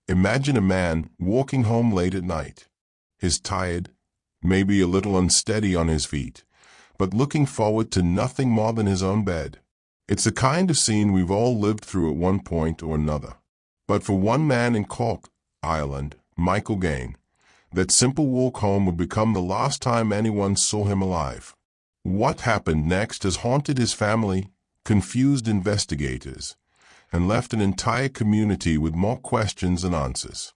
Imagine a man walking home late at night. He's tired, maybe a little unsteady on his feet, but looking forward to nothing more than his own bed. It's the kind of scene we've all lived through at one point or another. But for one man in Cork, Ireland, Michael Gaine, that simple walk home would become the last time anyone saw him alive. What happened next has haunted his family, confused investigators, and left an entire community with more questions than answers.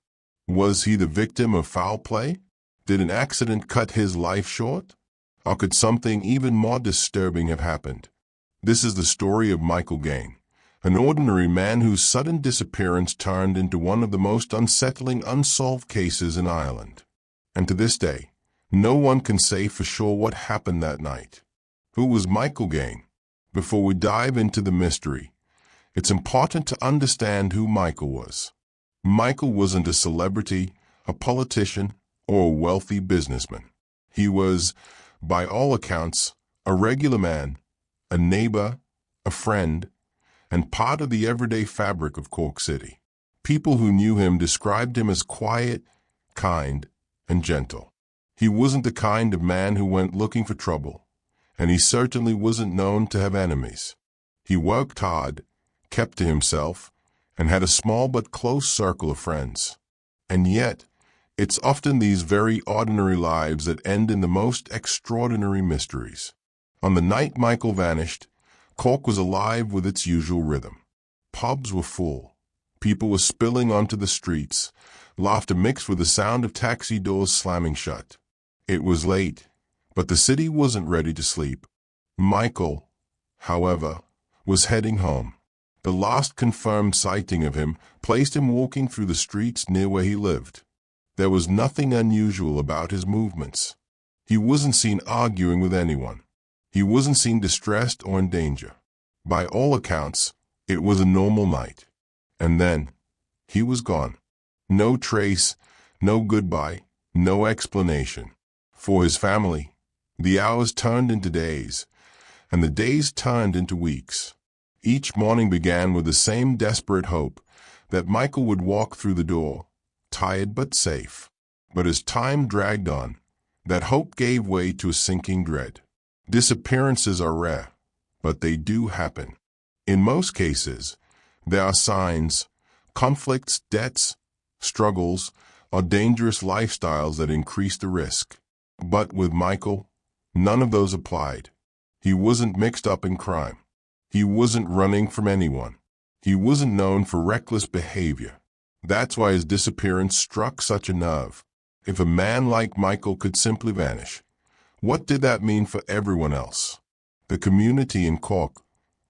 Was he the victim of foul play? Did an accident cut his life short? Or could something even more disturbing have happened? This is the story of Michael Gaine, an ordinary man whose sudden disappearance turned into one of the most unsettling unsolved cases in Ireland. And to this day, no one can say for sure what happened that night. Who was Michael Gaine? Before we dive into the mystery, it's important to understand who Michael was. Michael wasn't a celebrity, a politician, or a wealthy businessman. He was, by all accounts, a regular man, a neighbor, a friend, and part of the everyday fabric of Cork City. People who knew him described him as quiet, kind, and gentle. He wasn't the kind of man who went looking for trouble, and he certainly wasn't known to have enemies. He worked hard, kept to himself, and had a small but close circle of friends. And yet, it's often these very ordinary lives that end in the most extraordinary mysteries. On the night Michael vanished, Cork was alive with its usual rhythm. Pubs were full. People were spilling onto the streets, laughter mixed with the sound of taxi doors slamming shut. It was late, but the city wasn't ready to sleep. Michael, however, was heading home. The last confirmed sighting of him placed him walking through the streets near where he lived. There was nothing unusual about his movements. He wasn't seen arguing with anyone. He wasn't seen distressed or in danger. By all accounts, it was a normal night. And then, he was gone. No trace, no goodbye, no explanation. For his family, the hours turned into days, and the days turned into weeks. Each morning began with the same desperate hope that Michael would walk through the door, tired but safe. But as time dragged on, that hope gave way to a sinking dread. Disappearances are rare, but they do happen. In most cases, there are signs, conflicts, debts, struggles, or dangerous lifestyles that increase the risk. But with Michael, none of those applied. He wasn't mixed up in crime. He wasn't running from anyone. He wasn't known for reckless behavior. That's why his disappearance struck such a nerve. If a man like Michael could simply vanish, what did that mean for everyone else? The community in Cork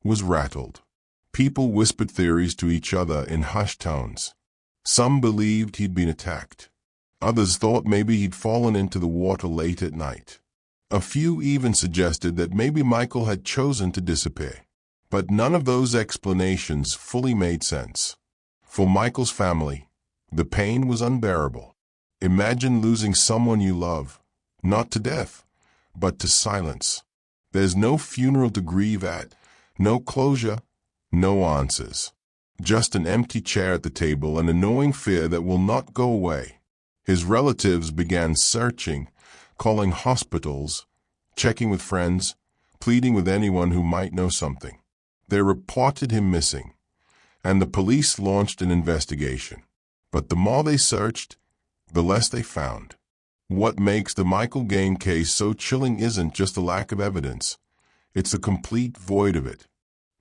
was rattled. People whispered theories to each other in hushed tones. Some believed he'd been attacked. Others thought maybe he'd fallen into the water late at night. A few even suggested that maybe Michael had chosen to disappear. But none of those explanations fully made sense. For Michael's family, the pain was unbearable. Imagine losing someone you love, not to death, but to silence. There's no funeral to grieve at, no closure, no answers. Just an empty chair at the table and a gnawing fear that will not go away. His relatives began searching, calling hospitals, checking with friends, pleading with anyone who might know something. They reported him missing, and the police launched an investigation. But the more they searched, the less they found. What makes the Michael Gaine case so chilling isn't just the lack of evidence. It's the complete void of it.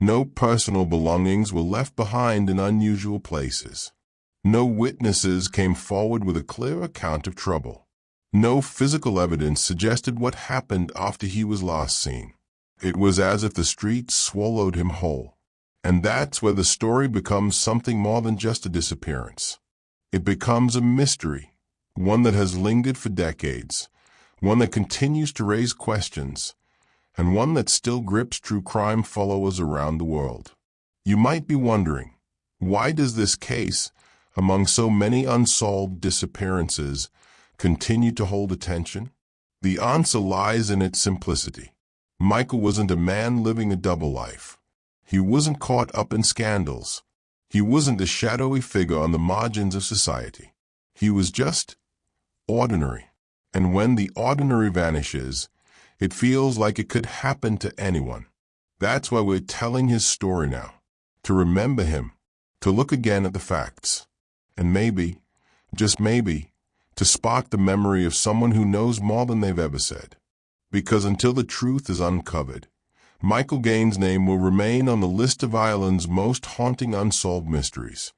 No personal belongings were left behind in unusual places. No witnesses came forward with a clear account of trouble. No physical evidence suggested what happened after he was last seen. It was as if the streets swallowed him whole. And that's where the story becomes something more than just a disappearance. It becomes a mystery, one that has lingered for decades, one that continues to raise questions, and one that still grips true crime followers around the world. You might be wondering, why does this case, among so many unsolved disappearances, continue to hold attention? The answer lies in its simplicity. Michael wasn't a man living a double life. He wasn't caught up in scandals. He wasn't a shadowy figure on the margins of society. He was just ordinary. And when the ordinary vanishes, it feels like it could happen to anyone. That's why we're telling his story now. To remember him, to look again at the facts, and maybe, just maybe, to spark the memory of someone who knows more than they've ever said. Because until the truth is uncovered, Michael Gaine's name will remain on the list of Ireland's most haunting unsolved mysteries.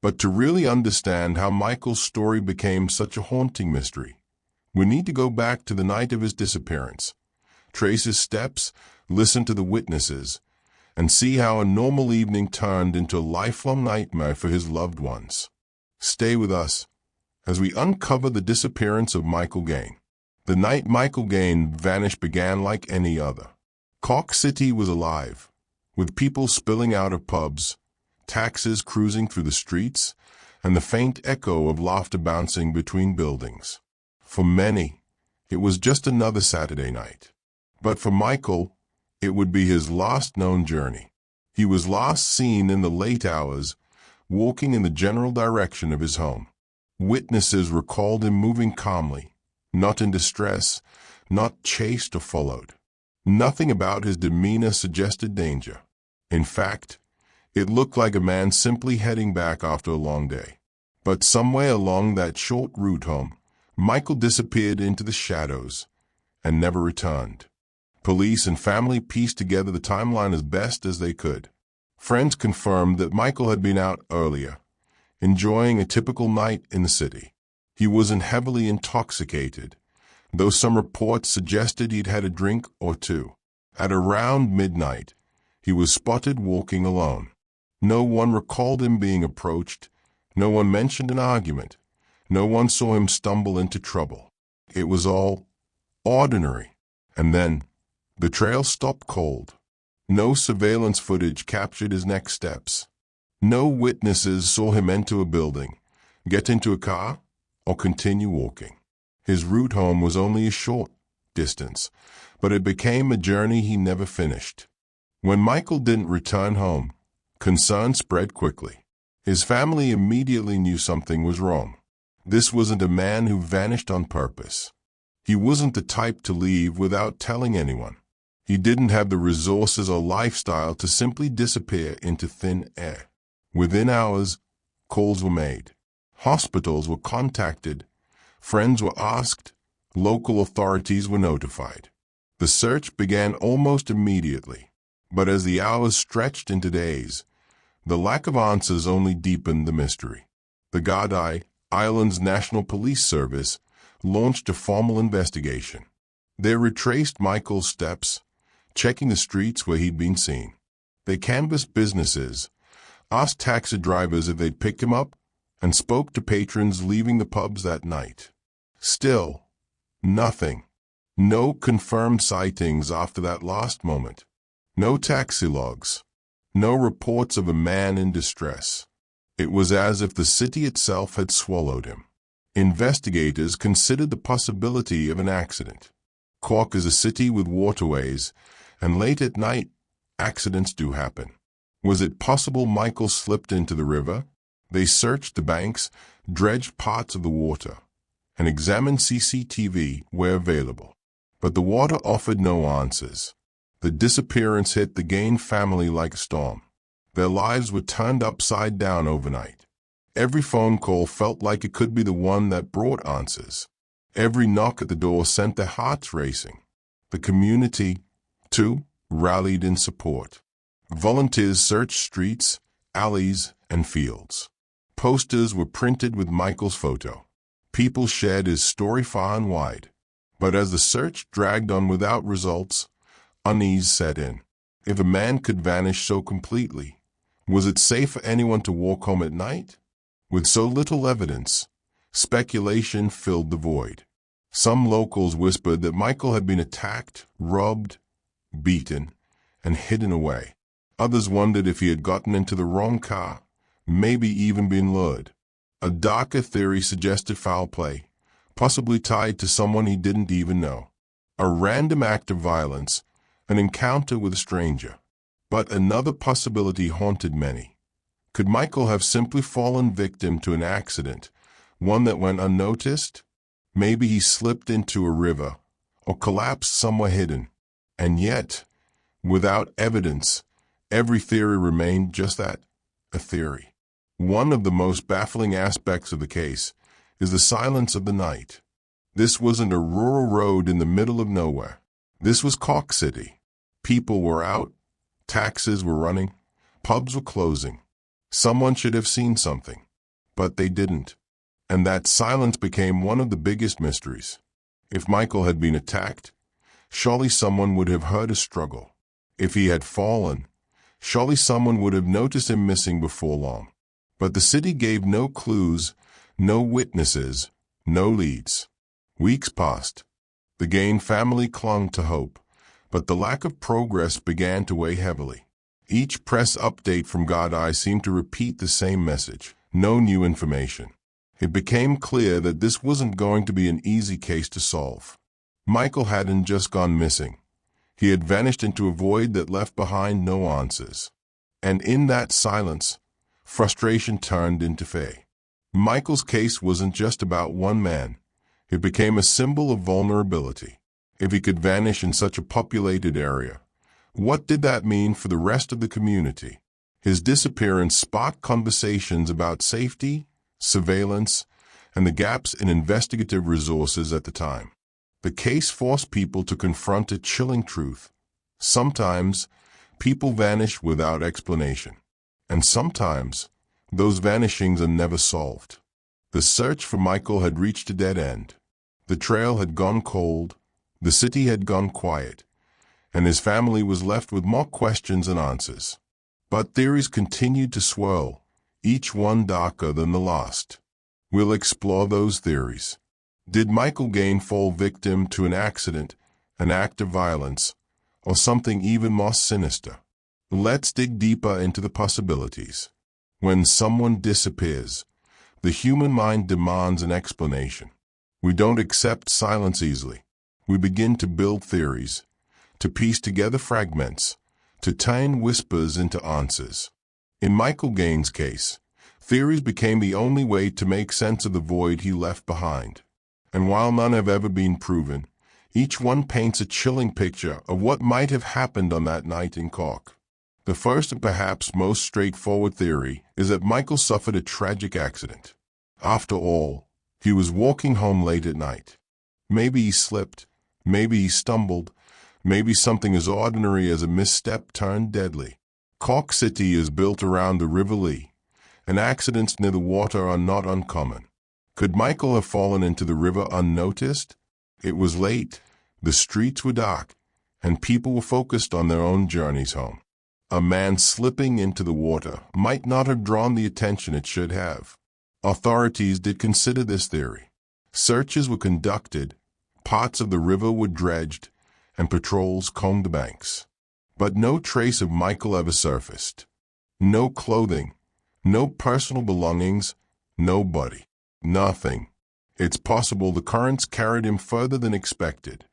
But to really understand how Michael's story became such a haunting mystery, we need to go back to the night of his disappearance, trace his steps, listen to the witnesses, and see how a normal evening turned into a lifelong nightmare for his loved ones. Stay with us as we uncover the disappearance of Michael Gaine. The night Michael Gaine vanished began like any other. Cork City was alive, with people spilling out of pubs, taxis cruising through the streets, and the faint echo of laughter bouncing between buildings. For many, it was just another Saturday night. But for Michael, it would be his last known journey. He was last seen in the late hours, walking in the general direction of his home. Witnesses recalled him moving calmly, not in distress, not chased or followed. Nothing about his demeanor suggested danger. In fact, it looked like a man simply heading back after a long day. But somewhere along that short route home, Michael disappeared into the shadows and never returned. Police and family pieced together the timeline as best as they could. Friends confirmed that Michael had been out earlier, enjoying a typical night in the city. He wasn't heavily intoxicated, though some reports suggested he'd had a drink or two. At around midnight, he was spotted walking alone. No one recalled him being approached. No one mentioned an argument. No one saw him stumble into trouble. It was all ordinary. And then, the trail stopped cold. No surveillance footage captured his next steps. No witnesses saw him enter a building, get into a car, or continue walking. His route home was only a short distance, but it became a journey he never finished. When Michael didn't return home, concern spread quickly. His family immediately knew something was wrong. This wasn't a man who vanished on purpose. He wasn't the type to leave without telling anyone. He didn't have the resources or lifestyle to simply disappear into thin air. Within hours, calls were made. Hospitals were contacted. Friends were asked. Local authorities were notified. The search began almost immediately. But as the hours stretched into days, the lack of answers only deepened the mystery. The Gardaí, Ireland's National Police Service, launched a formal investigation. They retraced Michael's steps, checking the streets where he'd been seen. They canvassed businesses, asked taxi drivers if they'd picked him up, and spoke to patrons leaving the pubs that night. Still, nothing. No confirmed sightings after that last moment. No taxi logs. No reports of a man in distress. It was as if the city itself had swallowed him. Investigators considered the possibility of an accident. Cork is a city with waterways, and late at night, accidents do happen. Was it possible Michael slipped into the river? They searched the banks, dredged parts of the water, and examined CCTV where available. But the water offered no answers. The disappearance hit the Gaine family like a storm. Their lives were turned upside down overnight. Every phone call felt like it could be the one that brought answers. Every knock at the door sent their hearts racing. The community, too, rallied in support. Volunteers searched streets, alleys, and fields. Posters were printed with Michael's photo. People shared his story far and wide. But as the search dragged on without results, unease set in. If a man could vanish so completely, was it safe for anyone to walk home at night? With so little evidence, speculation filled the void. Some locals whispered that Michael had been attacked, robbed, beaten, and hidden away. Others wondered if he had gotten into the wrong car, maybe even been lured. A darker theory suggested foul play, possibly tied to someone he didn't even know. A random act of violence, an encounter with a stranger. But another possibility haunted many. Could Michael have simply fallen victim to an accident, one that went unnoticed? Maybe he slipped into a river or collapsed somewhere hidden. And yet, without evidence, every theory remained just that, a theory. One of the most baffling aspects of the case is the silence of the night. This wasn't a rural road in the middle of nowhere. This was Cork City. People were out, taxis were running, pubs were closing. Someone should have seen something, but they didn't. And that silence became one of the biggest mysteries. If Michael had been attacked, surely someone would have heard a struggle. If he had fallen, surely someone would have noticed him missing before long. But the city gave no clues, no witnesses, no leads. Weeks passed. The Gaine family clung to hope, but the lack of progress began to weigh heavily. Each press update from God seemed to repeat the same message: no new information. It became clear that this wasn't going to be an easy case to solve. Michael hadn't just gone missing. He had vanished into a void that left behind no answers. And in that silence, frustration turned into fear. Michael's case wasn't just about one man. It became a symbol of vulnerability. If he could vanish in such a populated area, what did that mean for the rest of the community? His disappearance sparked conversations about safety, surveillance, and the gaps in investigative resources at the time. The case forced people to confront a chilling truth. Sometimes, people vanish without explanation. And sometimes, those vanishings are never solved. The search for Michael had reached a dead end. The trail had gone cold, the city had gone quiet, and his family was left with more questions than answers. But theories continued to swirl, each one darker than the last. We'll explore those theories. Did Michael Gaine fall victim to an accident, an act of violence, or something even more sinister? Let's dig deeper into the possibilities. When someone disappears, the human mind demands an explanation. We don't accept silence easily. We begin to build theories, to piece together fragments, to turn whispers into answers. In Michael Gaine's case, theories became the only way to make sense of the void he left behind. And while none have ever been proven, each one paints a chilling picture of what might have happened on that night in Cork. The first and perhaps most straightforward theory is that Michael suffered a tragic accident. After all, he was walking home late at night. Maybe he slipped, maybe he stumbled, maybe something as ordinary as a misstep turned deadly. Cork City is built around the River Lee, and accidents near the water are not uncommon. Could Michael have fallen into the river unnoticed? It was late, the streets were dark, and people were focused on their own journeys home. A man slipping into the water might not have drawn the attention it should have. Authorities did consider this theory. Searches were conducted, parts of the river were dredged, and patrols combed the banks. But no trace of Michael ever surfaced. No clothing, no personal belongings, no body. Nothing. It's possible the currents carried him further than expected.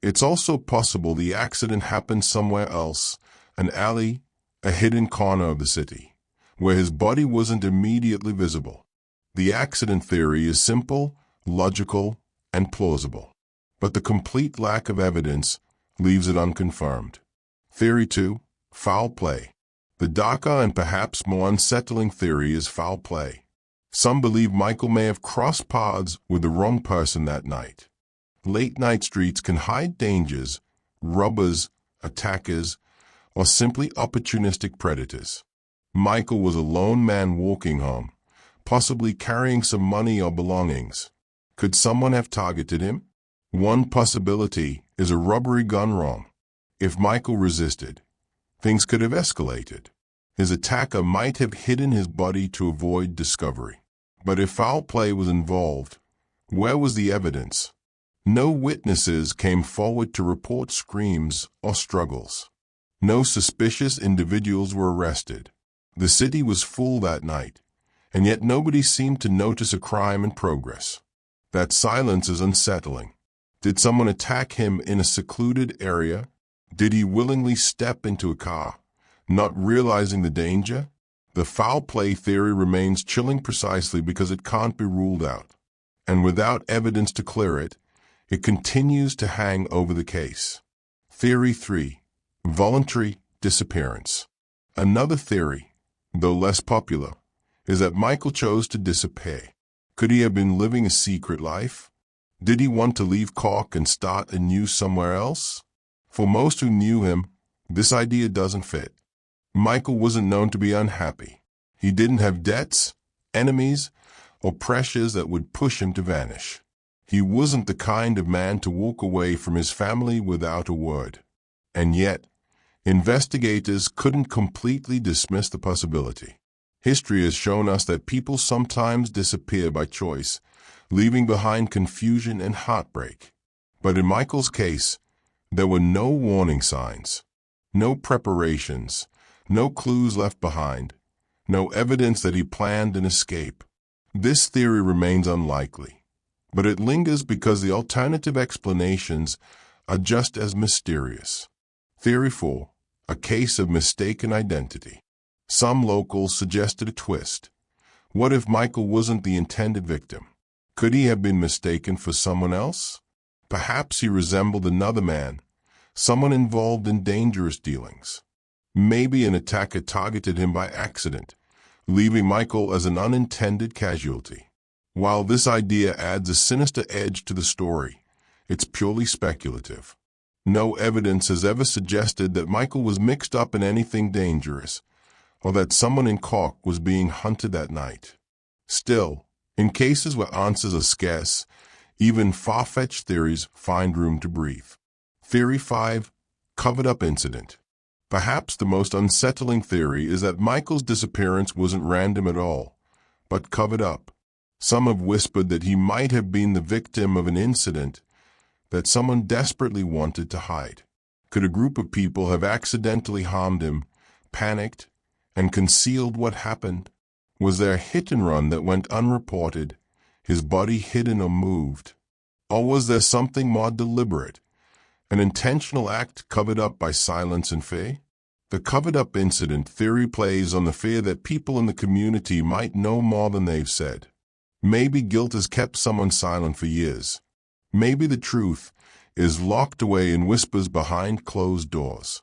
It's also possible the accident happened somewhere else, an alley, a hidden corner of the city, where his body wasn't immediately visible. The accident theory is simple, logical, and plausible. But the complete lack of evidence leaves it unconfirmed. Theory 2, foul play. The darker and perhaps more unsettling theory is foul play. Some believe Michael may have crossed paths with the wrong person that night. Late-night streets can hide dangers, robbers, attackers, or simply opportunistic predators. Michael was a lone man walking home, possibly carrying some money or belongings. Could someone have targeted him? One possibility is a robbery gone wrong. If Michael resisted, things could have escalated. His attacker might have hidden his body to avoid discovery. But if foul play was involved, where was the evidence? No witnesses came forward to report screams or struggles. No suspicious individuals were arrested. The city was full that night, and yet nobody seemed to notice a crime in progress. That silence is unsettling. Did someone attack him in a secluded area? Did he willingly step into a car, not realizing the danger? The foul play theory remains chilling precisely because it can't be ruled out. And without evidence to clear it, it continues to hang over the case. Theory 3. Voluntary disappearance. Another theory, though less popular, is that Michael chose to disappear. Could he have been living a secret life? Did he want to leave Cork and start anew somewhere else? For most who knew him, this idea doesn't fit. Michael wasn't known to be unhappy. He didn't have debts, enemies, or pressures that would push him to vanish. He wasn't the kind of man to walk away from his family without a word. And yet, investigators couldn't completely dismiss the possibility. History has shown us that people sometimes disappear by choice, leaving behind confusion and heartbreak. But in Michael's case, there were no warning signs, no preparations, no clues left behind, no evidence that he planned an escape. This theory remains unlikely, but it lingers because the alternative explanations are just as mysterious. Theory 4. A case of mistaken identity. Some locals suggested a twist. What if Michael wasn't the intended victim? Could he have been mistaken for someone else? Perhaps he resembled another man, someone involved in dangerous dealings. Maybe an attacker targeted him by accident, leaving Michael as an unintended casualty. While this idea adds a sinister edge to the story, it's purely speculative. No evidence has ever suggested that Michael was mixed up in anything dangerous, or that someone in Cork was being hunted that night. Still, in cases where answers are scarce, even far-fetched theories find room to breathe. Theory 5. Covered-up incident. Perhaps the most unsettling theory is that Michael's disappearance wasn't random at all, but covered up. Some have whispered that he might have been the victim of an incident that someone desperately wanted to hide. Could a group of people have accidentally harmed him, panicked, and concealed what happened? Was there a hit and run that went unreported, his body hidden or moved? Or was there something more deliberate, an intentional act covered up by silence and fear? The covered-up incident theory plays on the fear that people in the community might know more than they've said. Maybe guilt has kept someone silent for years. Maybe the truth is locked away in whispers behind closed doors.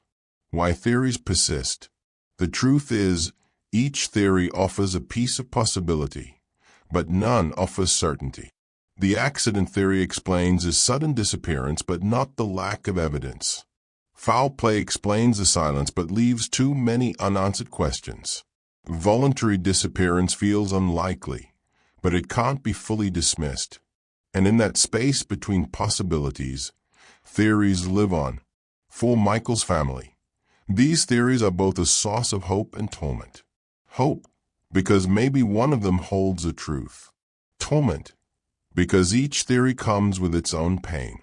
Why theories persist? The truth is, each theory offers a piece of possibility, but none offers certainty. The accident theory explains his sudden disappearance, but not the lack of evidence. Foul play explains the silence, but leaves too many unanswered questions. Voluntary disappearance feels unlikely, but it can't be fully dismissed. And in that space between possibilities, theories live on. For Michael's family, these theories are both a source of hope and torment. Hope, because maybe one of them holds the truth. Torment, because each theory comes with its own pain.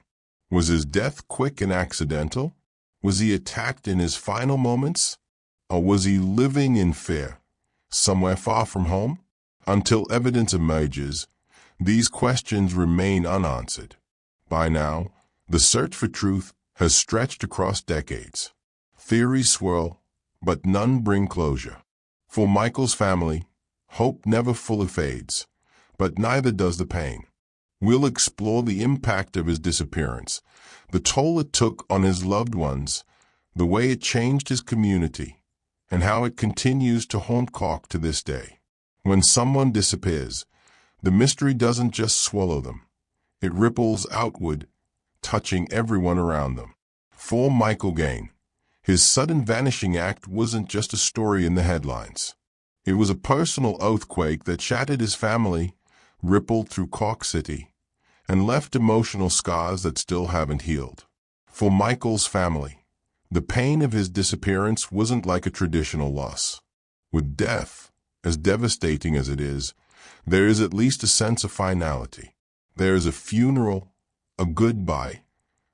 Was his death quick and accidental? Was he attacked in his final moments? Or was he living in fear, somewhere far from home? Until evidence emerges, these questions remain unanswered. By now, the search for truth has stretched across decades. Theories swirl, but none bring closure. For Michael's family, hope never fully fades, but neither does the pain. We'll explore the impact of his disappearance, the toll it took on his loved ones, the way it changed his community, and how it continues to haunt Cork to this day. When someone disappears, the mystery doesn't just swallow them. It ripples outward, touching everyone around them. For Michael Gaine, his sudden vanishing act wasn't just a story in the headlines. It was a personal earthquake that shattered his family, rippled through Cork City, and left emotional scars that still haven't healed. For Michael's family, the pain of his disappearance wasn't like a traditional loss. With death, as devastating as it is, there is at least a sense of finality. There is a funeral, a goodbye,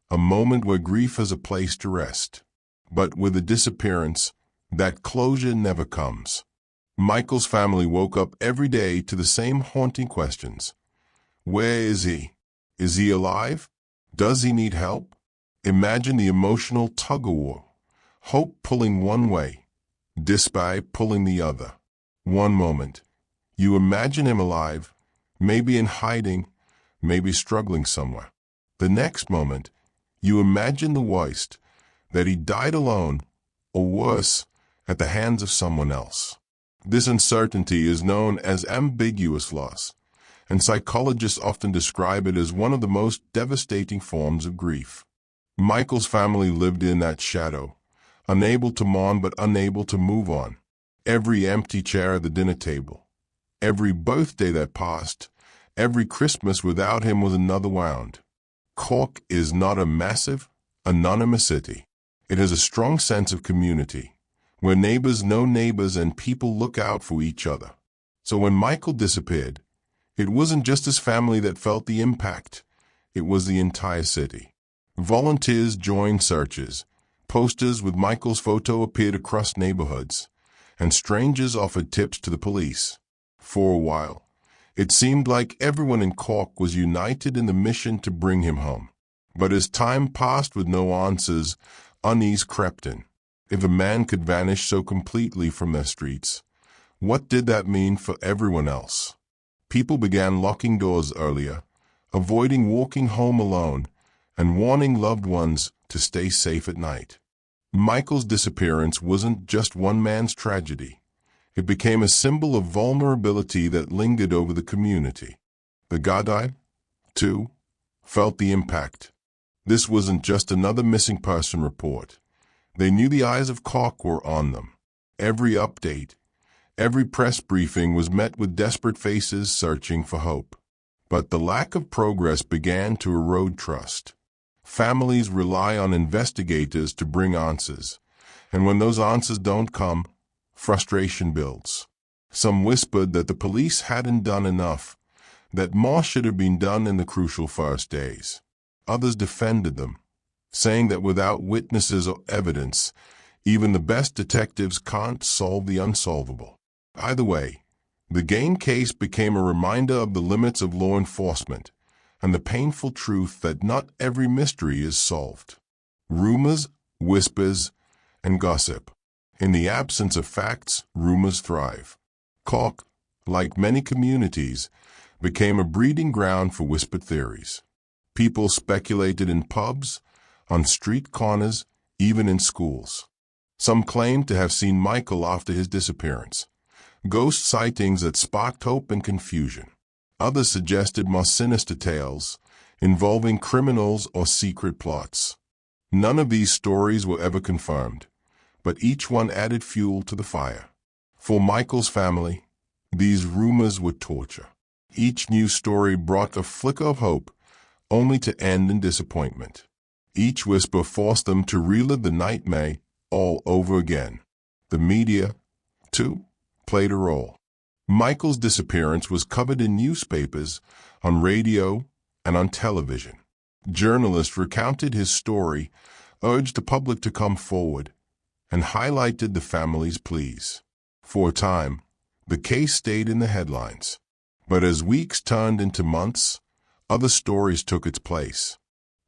a moment where grief has a place to rest. But with a disappearance, that closure never comes. Michael's family woke up every day to the same haunting questions. Where is he? Is he alive? Does he need help? Imagine the emotional tug-of-war. Hope pulling one way, despair pulling the other. One moment, you imagine him alive, maybe in hiding, maybe struggling somewhere. The next moment, you imagine the worst, that he died alone, or worse, at the hands of someone else. This uncertainty is known as ambiguous loss, and psychologists often describe it as one of the most devastating forms of grief. Michael's family lived in that shadow, unable to mourn but unable to move on. Every empty chair at the dinner table, every birthday that passed, every Christmas without him was another wound. Cork is not a massive, anonymous city. It has a strong sense of community, where neighbors know neighbors and people look out for each other. So when Michael disappeared, it wasn't just his family that felt the impact, it was the entire city. Volunteers joined searches, posters with Michael's photo appeared across neighborhoods, and strangers offered tips to the police. For a while, it seemed like everyone in Cork was united in the mission to bring him home. But as time passed with no answers, unease crept in. If a man could vanish so completely from their streets, what did that mean for everyone else? People began locking doors earlier, avoiding walking home alone, and warning loved ones to stay safe at night. Michael's disappearance wasn't just one man's tragedy. It became a symbol of vulnerability that lingered over the community. The Gardaí, too, felt the impact. This wasn't just another missing person report. They knew the eyes of Cork were on them. Every update, every press briefing was met with desperate faces searching for hope. But the lack of progress began to erode trust. Families rely on investigators to bring answers, and when those answers don't come, frustration builds. Some whispered that the police hadn't done enough, that more should have been done in the crucial first days. Others defended them, saying that without witnesses or evidence, even the best detectives can't solve the unsolvable. Either way, the Gaine case became a reminder of the limits of law enforcement, and the painful truth that not every mystery is solved. Rumors, whispers, and gossip. In the absence of facts, rumors thrive. Cork, like many communities, became a breeding ground for whispered theories. People speculated in pubs, on street corners, even in schools. Some claimed to have seen Michael after his disappearance. Ghost sightings that sparked hope and confusion. Others suggested more sinister tales, involving criminals or secret plots. None of these stories were ever confirmed, but each one added fuel to the fire. For Michael's family, these rumors were torture. Each new story brought a flicker of hope, only to end in disappointment. Each whisper forced them to relive the nightmare all over again. The media, too, played a role. Michael's disappearance was covered in newspapers, on radio, and on television. Journalists recounted his story, urged the public to come forward, and highlighted the family's pleas. For a time, the case stayed in the headlines. But as weeks turned into months, other stories took its place.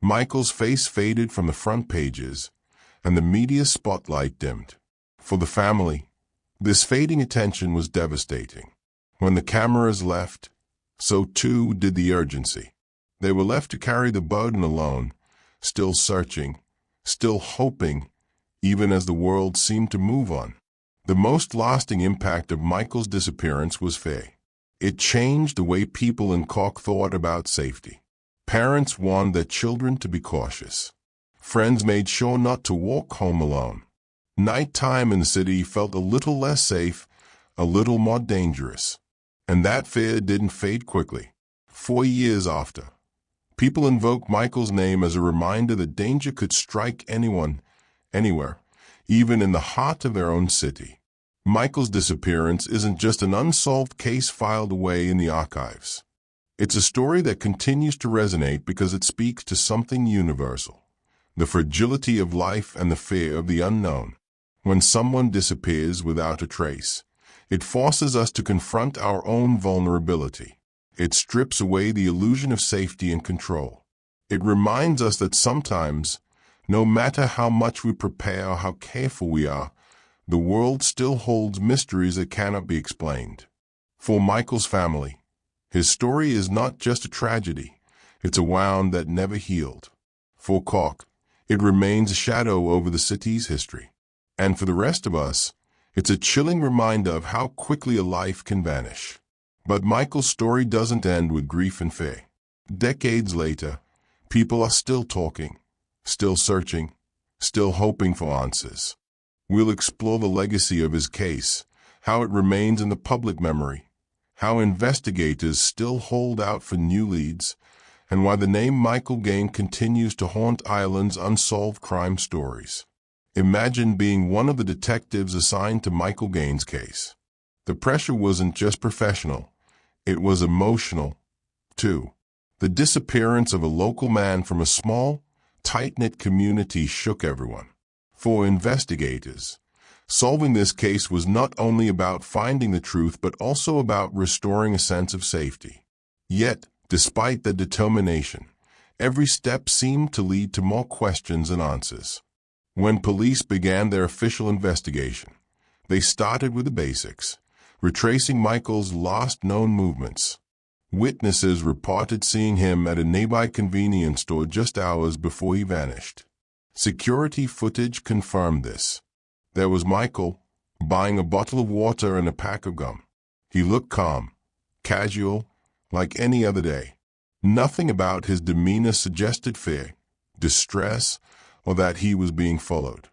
Michael's face faded from the front pages, and the media spotlight dimmed. For the family, this fading attention was devastating. When the cameras left, so too did the urgency. They were left to carry the burden alone, still searching, still hoping, even as the world seemed to move on. The most lasting impact of Michael's disappearance was fear. It changed the way people in Cork thought about safety. Parents warned their children to be cautious. Friends made sure not to walk home alone. Nighttime in the city felt a little less safe, a little more dangerous. And that fear didn't fade quickly. 4 years after, people invoked Michael's name as a reminder that danger could strike anyone, anywhere, even in the heart of their own city. Michael's disappearance isn't just an unsolved case filed away in the archives. It's a story that continues to resonate because it speaks to something universal, the fragility of life and the fear of the unknown. When someone disappears without a trace, it forces us to confront our own vulnerability. It strips away the illusion of safety and control. It reminds us that sometimes, no matter how much we prepare or how careful we are, the world still holds mysteries that cannot be explained. For Michael's family, his story is not just a tragedy, it's a wound that never healed. For Cork, it remains a shadow over the city's history. And for the rest of us, it's a chilling reminder of how quickly a life can vanish. But Michael's story doesn't end with grief and fear. Decades later, people are still talking, still searching, still hoping for answers. We'll explore the legacy of his case, how it remains in the public memory, how investigators still hold out for new leads, and why the name Michael Gaine continues to haunt Ireland's unsolved crime stories. Imagine being one of the detectives assigned to Michael Gaine's case. The pressure wasn't just professional, it was emotional, too. The disappearance of a local man from a small, tight-knit community shook everyone. For investigators, solving this case was not only about finding the truth but also about restoring a sense of safety. Yet, despite the determination, every step seemed to lead to more questions than answers. When police began their official investigation, they started with the basics, retracing Michael's last known movements. Witnesses reported seeing him at a nearby convenience store just hours before he vanished. Security footage confirmed this. There was Michael, buying a bottle of water and a pack of gum. He looked calm, casual, like any other day. Nothing about his demeanor suggested fear, distress, or that he was being followed.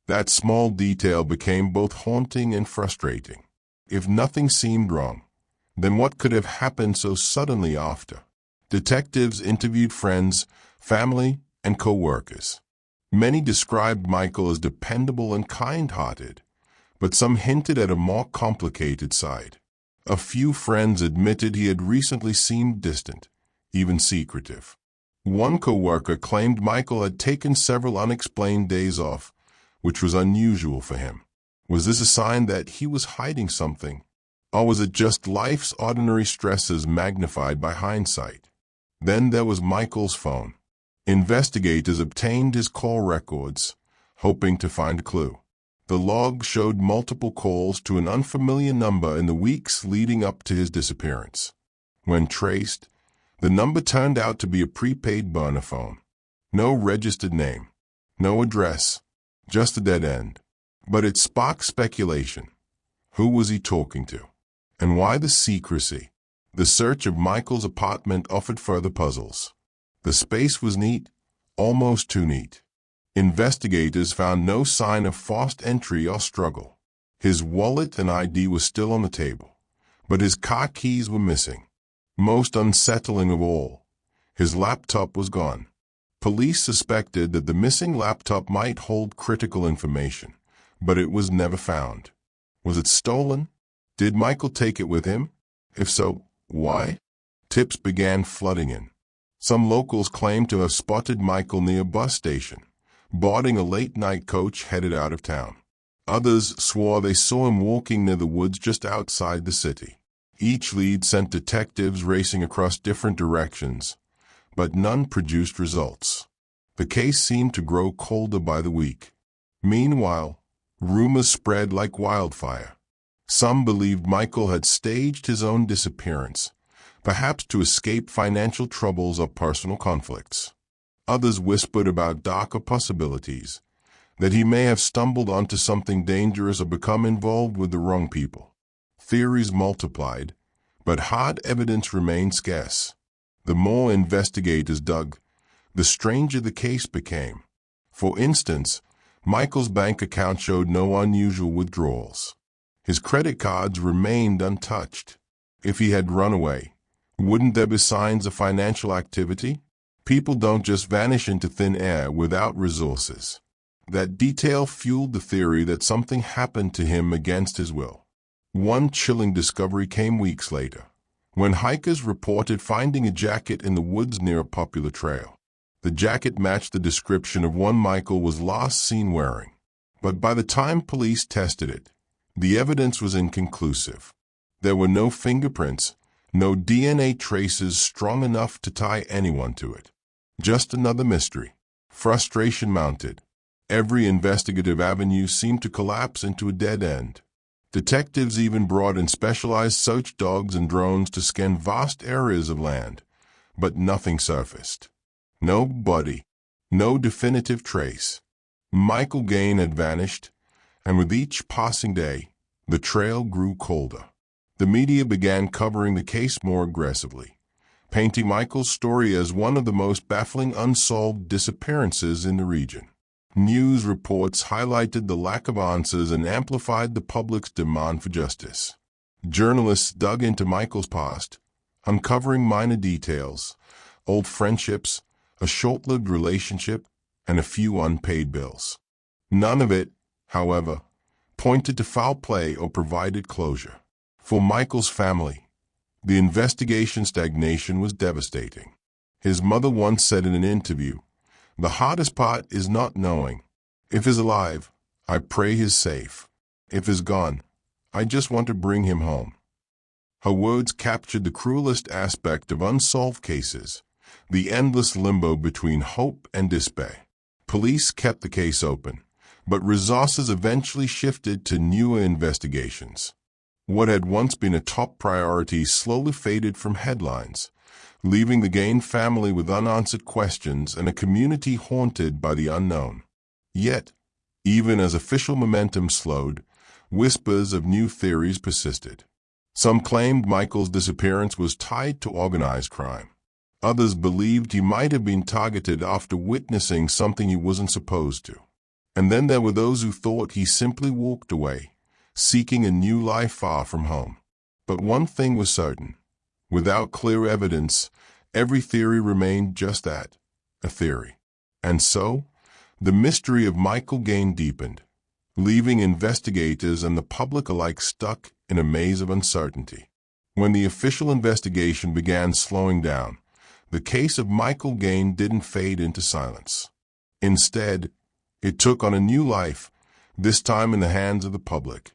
That small detail became both haunting and frustrating. If nothing seemed wrong, then what could have happened so suddenly after? Detectives interviewed friends, family, and co-workers. Many described Michael as dependable and kind-hearted, but some hinted at a more complicated side. A few friends admitted he had recently seemed distant, even secretive. One co-worker claimed Michael had taken several unexplained days off, which was unusual for him. Was this a sign that he was hiding something? Or was it just life's ordinary stresses magnified by hindsight? Then there was Michael's phone. Investigators obtained his call records, hoping to find a clue. The log showed multiple calls to an unfamiliar number in the weeks leading up to his disappearance. When traced, the number turned out to be a prepaid burner phone. No registered name, no address, just a dead end. But it sparked speculation. Who was he talking to? And why the secrecy? The search of Michael's apartment offered further puzzles. The space was neat, almost too neat. Investigators found no sign of forced entry or struggle. His wallet and ID were still on the table, but his car keys were missing. Most unsettling of all, his laptop was gone. Police suspected that the missing laptop might hold critical information, but it was never found. Was it stolen? Did Michael take it with him? If so, why? Tips began flooding in. Some locals claimed to have spotted Michael near a bus station, boarding a late-night coach headed out of town. Others swore they saw him walking near the woods just outside the city. Each lead sent detectives racing across different directions, but none produced results. The case seemed to grow colder by the week. Meanwhile, rumors spread like wildfire. Some believed Michael had staged his own disappearance, perhaps to escape financial troubles or personal conflicts. Others whispered about darker possibilities, that he may have stumbled onto something dangerous or become involved with the wrong people. Theories multiplied, but hard evidence remained scarce. The more investigators dug, the stranger the case became. For instance, Michael's bank account showed no unusual withdrawals. His credit cards remained untouched. If he had run away, wouldn't there be signs of financial activity? People don't just vanish into thin air without resources. That detail fueled the theory that something happened to him against his will. One chilling discovery came weeks later, when hikers reported finding a jacket in the woods near a popular trail. The jacket matched the description of one Michael was last seen wearing. But by the time police tested it, the evidence was inconclusive. There were no fingerprints, no DNA traces strong enough to tie anyone to it. Just another mystery. Frustration mounted. Every investigative avenue seemed to collapse into a dead end. Detectives even brought in specialized search dogs and drones to scan vast areas of land, but nothing surfaced. No body, no definitive trace. Michael Gaine had vanished, and with each passing day, the trail grew colder. The media began covering the case more aggressively, painting Michael's story as one of the most baffling unsolved disappearances in the region. News reports highlighted the lack of answers and amplified the public's demand for justice. Journalists dug into Michael's past, uncovering minor details, old friendships, a short-lived relationship, and a few unpaid bills. None of it, however, pointed to foul play or provided closure. For Michael's family, the investigation stagnation was devastating. His mother once said in an interview, "The hardest part is not knowing. If he's alive, I pray he's safe. If he's gone, I just want to bring him home." Her words captured the cruelest aspect of unsolved cases, the endless limbo between hope and despair. Police kept the case open, but resources eventually shifted to newer investigations. What had once been a top priority slowly faded from headlines, leaving the Gaine family with unanswered questions and a community haunted by the unknown. Yet, even as official momentum slowed, whispers of new theories persisted. Some claimed Michael's disappearance was tied to organized crime. Others believed he might have been targeted after witnessing something he wasn't supposed to. And then there were those who thought he simply walked away, seeking a new life far from home. But one thing was certain. Without clear evidence, every theory remained just that, a theory. And so, the mystery of Michael Gaine deepened, leaving investigators and the public alike stuck in a maze of uncertainty. When the official investigation began slowing down, the case of Michael Gaine didn't fade into silence. Instead, it took on a new life, this time in the hands of the public.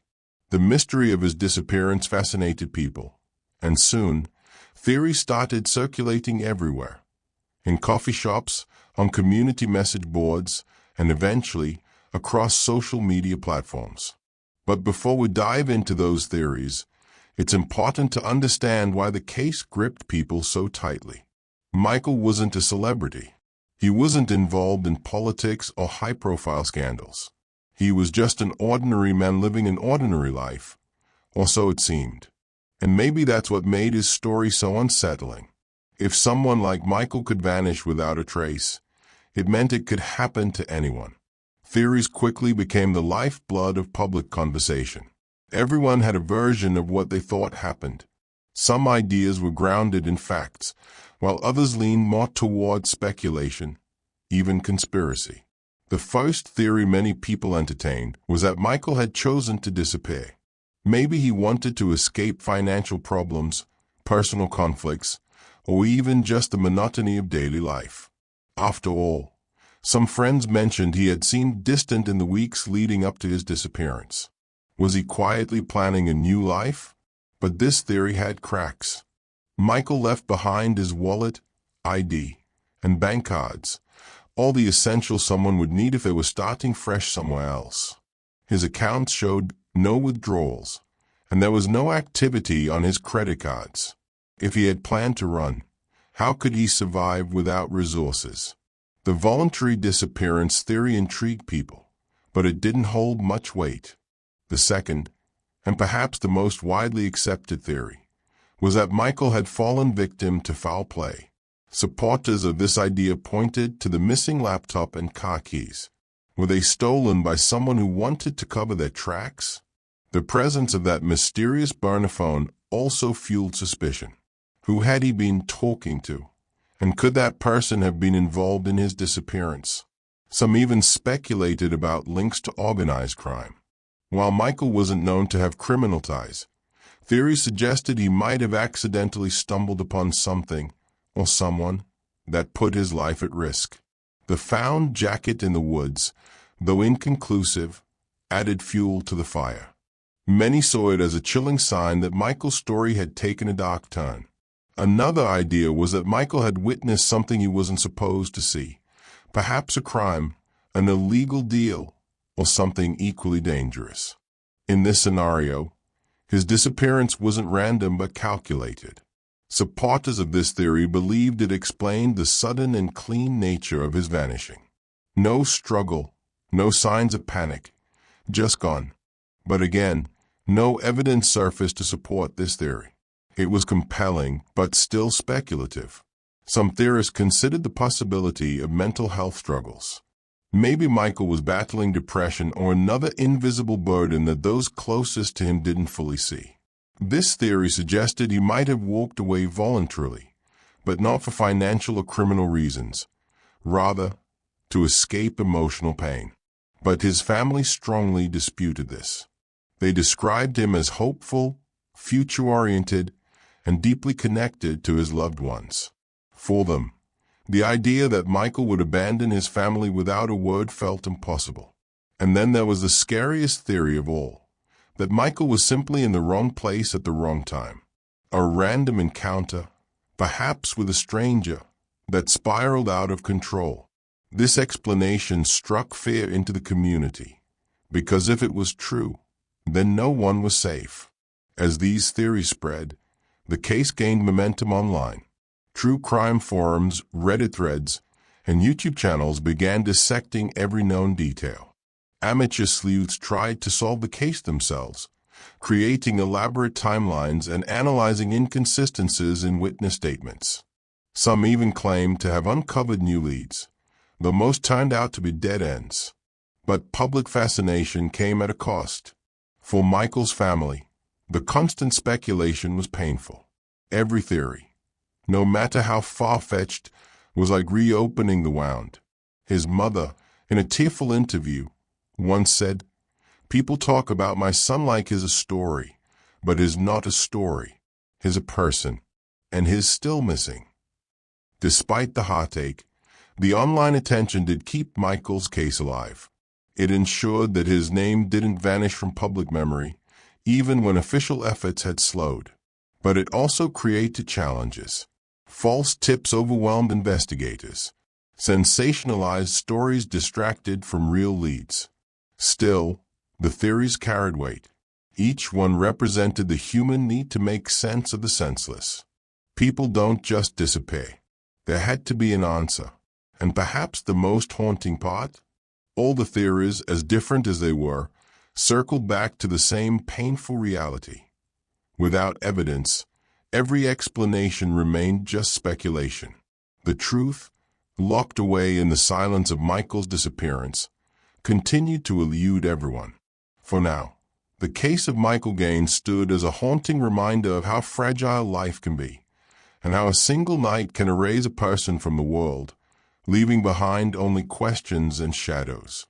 The mystery of his disappearance fascinated people, and soon, theories started circulating everywhere, in coffee shops, on community message boards, and eventually across social media platforms. But before we dive into those theories, it's important to understand why the case gripped people so tightly. Michael wasn't a celebrity. He wasn't involved in politics or high-profile scandals. He was just an ordinary man living an ordinary life, or so it seemed. And maybe that's what made his story so unsettling. If someone like Michael could vanish without a trace, it meant it could happen to anyone. Theories quickly became the lifeblood of public conversation. Everyone had a version of what they thought happened. Some ideas were grounded in facts, while others leaned more toward speculation, even conspiracy. The first theory many people entertained was that Michael had chosen to disappear. Maybe he wanted to escape financial problems, personal conflicts, or even just the monotony of daily life. After all, some friends mentioned he had seemed distant in the weeks leading up to his disappearance. Was he quietly planning a new life? But this theory had cracks. Michael left behind his wallet, ID, and bank cards, all the essentials someone would need if they were starting fresh somewhere else. His accounts showed no withdrawals, and there was no activity on his credit cards. If he had planned to run, how could he survive without resources? The voluntary disappearance theory intrigued people, but it didn't hold much weight. The second, and perhaps the most widely accepted theory, was that Michael had fallen victim to foul play. Supporters of this idea pointed to the missing laptop and car keys. Were they stolen by someone who wanted to cover their tracks? The presence of that mysterious burner phone also fueled suspicion. Who had he been talking to? And could that person have been involved in his disappearance? Some even speculated about links to organized crime. While Michael wasn't known to have criminal ties, theories suggested he might have accidentally stumbled upon something or someone that put his life at risk. The found jacket in the woods, though inconclusive, added fuel to the fire. Many saw it as a chilling sign that Michael's story had taken a dark turn. Another idea was that Michael had witnessed something he wasn't supposed to see, perhaps a crime, an illegal deal, or something equally dangerous. In this scenario, his disappearance wasn't random but calculated. Supporters of this theory believed it explained the sudden and clean nature of his vanishing. No struggle, no signs of panic, just gone. But again, no evidence surfaced to support this theory. It was compelling, but still speculative. Some theorists considered the possibility of mental health struggles. Maybe Michael was battling depression or another invisible burden that those closest to him didn't fully see. This theory suggested he might have walked away voluntarily, but not for financial or criminal reasons, rather to escape emotional pain. But his family strongly disputed this. They described him as hopeful, future-oriented, and deeply connected to his loved ones. For them, the idea that Michael would abandon his family without a word felt impossible. And then there was the scariest theory of all, that Michael was simply in the wrong place at the wrong time. A random encounter, perhaps with a stranger, that spiraled out of control. This explanation struck fear into the community, because if it was true, then no one was safe. As these theories spread, the case gained momentum online. True crime forums, Reddit threads, and YouTube channels began dissecting every known detail. Amateur sleuths tried to solve the case themselves, creating elaborate timelines and analyzing inconsistencies in witness statements. Some even claimed to have uncovered new leads, though most turned out to be dead ends. But public fascination came at a cost. For Michael's family, the constant speculation was painful. Every theory, no matter how far-fetched, was like reopening the wound. His mother, in a tearful interview, once said, "People talk about my son like he's a story, but he's not a story. He's a person, and he's still missing." Despite the heartache, the online attention did keep Michael's case alive. It ensured that his name didn't vanish from public memory, even when official efforts had slowed. But it also created challenges. False tips overwhelmed investigators. Sensationalized stories distracted from real leads. Still, the theories carried weight. Each one represented the human need to make sense of the senseless. People don't just disappear. There had to be an answer. And perhaps the most haunting part? All the theories, as different as they were, circled back to the same painful reality. Without evidence, every explanation remained just speculation. The truth, locked away in the silence of Michael's disappearance, continued to elude everyone. For now, the case of Michael Gaine stood as a haunting reminder of how fragile life can be, and how a single night can erase a person from the world, leaving behind only questions and shadows.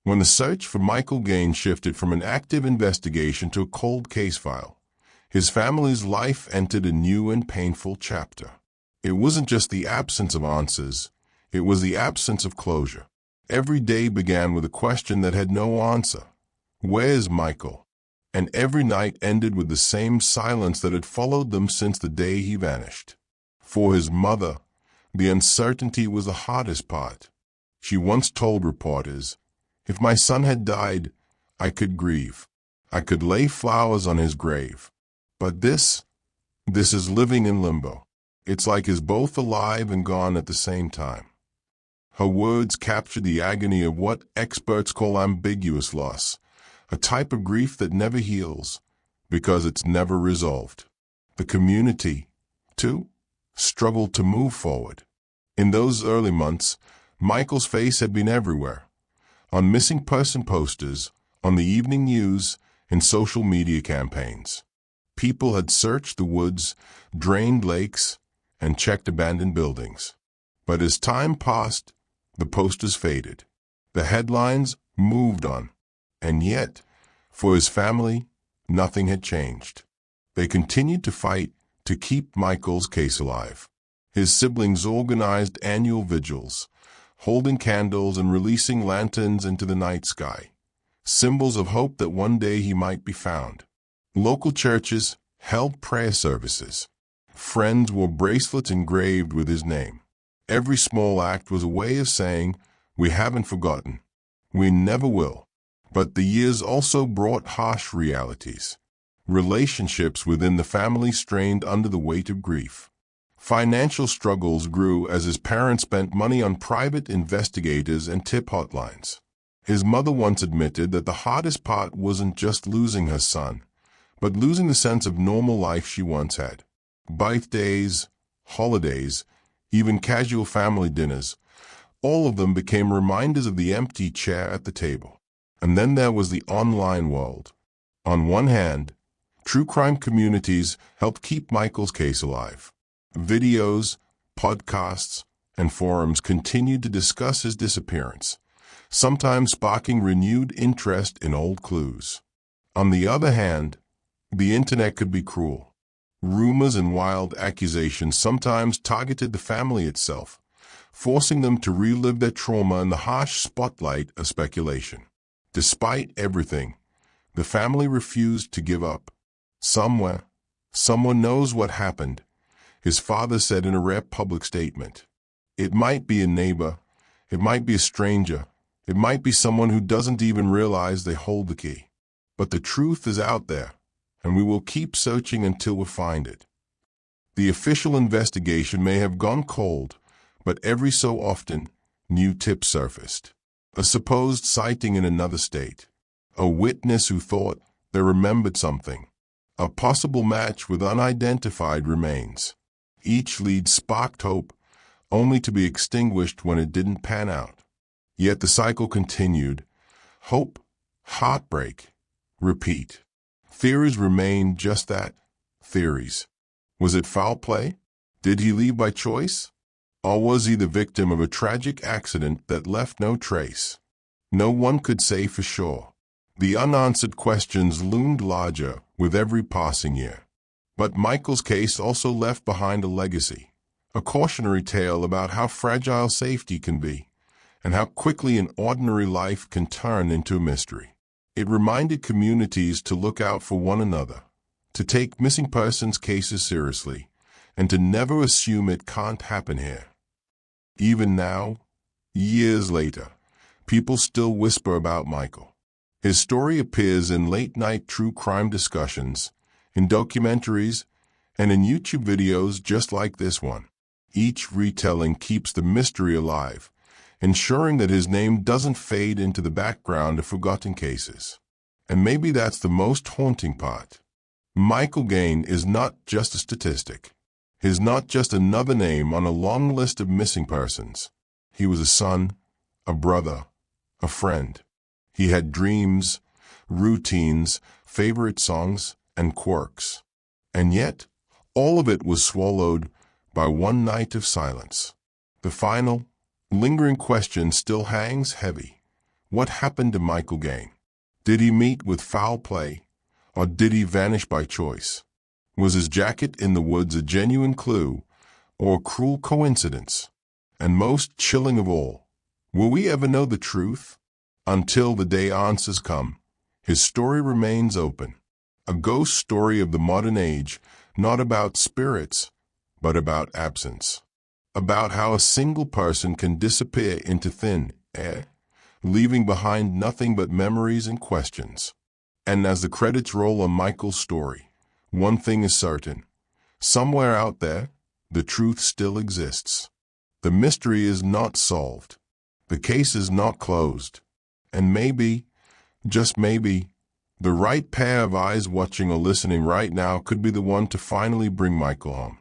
When the search for Michael Gaine shifted from an active investigation to a cold case file, his family's life entered a new and painful chapter. It wasn't just the absence of answers, it was the absence of closure. Every day began with a question that had no answer. Where's Michael? And every night ended with the same silence that had followed them since the day he vanished. For his mother, the uncertainty was the hardest part. She once told reporters, "If my son had died, I could grieve. I could lay flowers on his grave. But this is living in limbo. It's like he's both alive and gone at the same time." Her words captured the agony of what experts call ambiguous loss, a type of grief that never heals because it's never resolved. The community, too, struggled to move forward. In those early months, Michael's face had been everywhere, on missing person posters, on the evening news, and social media campaigns. People had searched the woods, drained lakes, and checked abandoned buildings. But as time passed, the posters faded. The headlines moved on. And yet, for his family, nothing had changed. They continued to fight to keep Michael's case alive. His siblings organized annual vigils, holding candles and releasing lanterns into the night sky, symbols of hope that one day he might be found. Local churches held prayer services. Friends wore bracelets engraved with his name. Every small act was a way of saying, "We haven't forgotten." We never will. But the years also brought harsh realities. Relationships within the family strained under the weight of grief. Financial struggles grew as his parents spent money on private investigators and tip hotlines. His mother once admitted that the hardest part wasn't just losing her son, but losing the sense of normal life she once had. Birthdays, holidays, even casual family dinners, all of them became reminders of the empty chair at the table. And then there was the online world. On one hand, true crime communities helped keep Michael's case alive. Videos, podcasts, and forums continued to discuss his disappearance, sometimes sparking renewed interest in old clues. On the other hand, the internet could be cruel. Rumors and wild accusations sometimes targeted the family itself, forcing them to relive their trauma in the harsh spotlight of speculation. Despite everything, the family refused to give up. Somewhere, someone knows what happened, his father said in a rare public statement. It might be a neighbor, it might be a stranger, it might be someone who doesn't even realize they hold the key. But the truth is out there, and we will keep searching until we find it. The official investigation may have gone cold, but every so often, new tips surfaced. A supposed sighting in another state, a witness who thought they remembered something, a possible match with unidentified remains. Each lead sparked hope, only to be extinguished when it didn't pan out. Yet the cycle continued. Hope, heartbreak, repeat. Theories remained just that, theories. Was it foul play? Did he leave by choice? Or was he the victim of a tragic accident that left no trace? No one could say for sure. The unanswered questions loomed larger with every passing year. But Michael's case also left behind a legacy, a cautionary tale about how fragile safety can be, and how quickly an ordinary life can turn into a mystery. It reminded communities to look out for one another, to take missing persons cases seriously, and to never assume it can't happen here. Even now, years later, people still whisper about Michael. His story appears in late-night true crime discussions, in documentaries, and in YouTube videos just like this one. Each retelling keeps the mystery alive, ensuring that his name doesn't fade into the background of forgotten cases. And maybe that's the most haunting part. Michael Gaine is not just a statistic. He's not just another name on a long list of missing persons. He was a son, a brother, a friend. He had dreams, routines, favorite songs, and quirks. And yet, all of it was swallowed by one night of silence. The final, lingering question still hangs heavy. What happened to Michael Gaine? Did he meet with foul play, or did he vanish by choice? Was his jacket in the woods a genuine clue, or a cruel coincidence? And most chilling of all, will we ever know the truth? Until the day answers come, his story remains open. A ghost story of the modern age, not about spirits, but about absence. About how a single person can disappear into thin air, leaving behind nothing but memories and questions. And as the credits roll on Michael's story, one thing is certain. Somewhere out there, the truth still exists. The mystery is not solved. The case is not closed. And maybe, just maybe, the right pair of eyes watching or listening right now could be the one to finally bring Michael home.